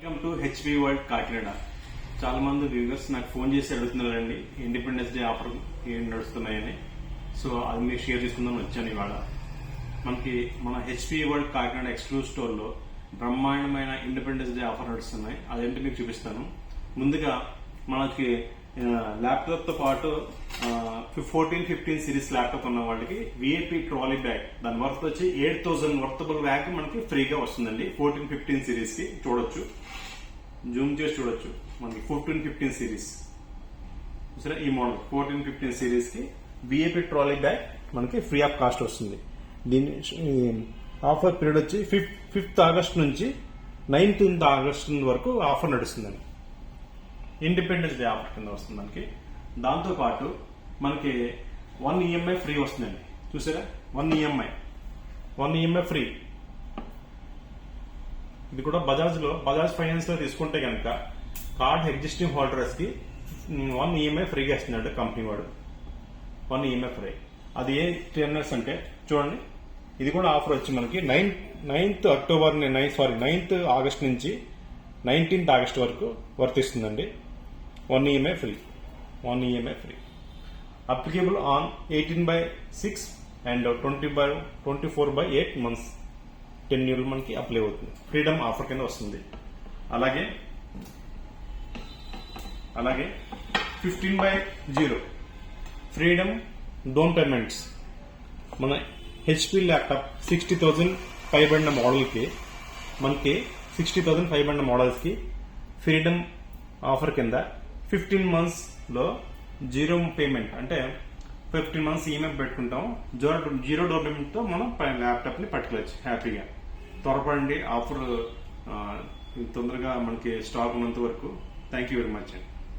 Welcome to HP world Kakinada. చాలా మంది viewers నాకు ఫోన్ చేసి అడుగుతున్నారండి, ఇండిపెండెన్స్ డే ఆఫర్ ఏం నడుస్తున్నాయని. సో అది మీకు షేర్ చేసుకుందాం వచ్చాను ఇవాళ. మన HP world Kakinada exclusive store లో బ్రహ్మాండమైన ఇండిపెండెన్స్ డే ఆఫర్ నడుస్తున్నాయి. అదేంటి మీకు చూపిస్తాను. ముందుగా మనకి ల్యాప్టాప్ తో పాటు 14-15 సిరీస్ ల్యాప్టాప్ ఉన్న వాళ్ళకి విఐపి ట్రాలీ బ్యాగ్, దాని వర్త్ వచ్చి 8,000 వర్తబుల్ బ్యాగ్ మనకి ఫ్రీగా వస్తుందండి. 14-15 సిరీస్ కి చూడొచ్చు, జూమ్ చేసి చూడొచ్చు. మనకి 14-15 సిరీస్ సరే, ఈ మోడల్ 14-15 సిరీస్ కి విఐపి ట్రాలీ బ్యాగ్ మనకి ఫ్రీ ఆఫ్ కాస్ట్ వస్తుంది. దీని ఆఫర్ పీరియడ్ వచ్చి 5th ఆగస్ట్ నుంచి 19th ఆగస్ట్ వరకు ఆఫర్ నడుస్తుందండి. ఇండిపెండెన్స్ డే ఆఫర్ కింద వస్తుంది మనకి. దాంతో పాటు మనకి 1 EMI ఫ్రీ వస్తుందండి. చూసారా, 1 EMI ఫ్రీ. ఇది కూడా బజాజ్ ఫైనాన్స్ లో తీసుకుంటే కనుక కార్డ్ ఎగ్జిస్టింగ్ హోల్డర్స్ కి 1 EMI ఫ్రీగా ఇస్తున్నాడు కంపెనీ వాడు. 1 EMI ఫ్రీ. అది ఏ టెర్నర్స్ అంటే చూడండి, ఇది కూడా ఆఫర్ వచ్చి మనకి 9th ఆగస్ట్ నుంచి 19th ఆగస్ట్ వరకు వర్తిస్తుందండి. 1 EMI free. Applicable on 18/6 and 24/8 months tenure మనకి అప్లై అవుతుంది. ఫ్రీడమ్ ఆఫర్ కింద వస్తుంది. అలాగే 15/0 ఫ్రీడమ్ డౌన్ పేమెంట్స్. మన హెచ్పి ల్యాప్టాప్ 60,000 పైబడిన మోడల్కి మనకి 60,000 పైబడిన మోడల్స్ కి ఫ్రీడమ్ ఆఫర్ కింద 15 months లో 0 పేమెంట్, అంటే 15 months ఈఎంఐ పెట్టుకుంటాం. 0 డౌన్ పేమెంట్ తో మనం ల్యాప్టాప్ ని పట్టుకోవచ్చు హ్యాపీగా. త్వరపడండి, ఆఫర్ తొందరగా మనకి స్టాక్ ఉన్నంత వరకు. థ్యాంక్ యూ వెరీ మచ్ అండి.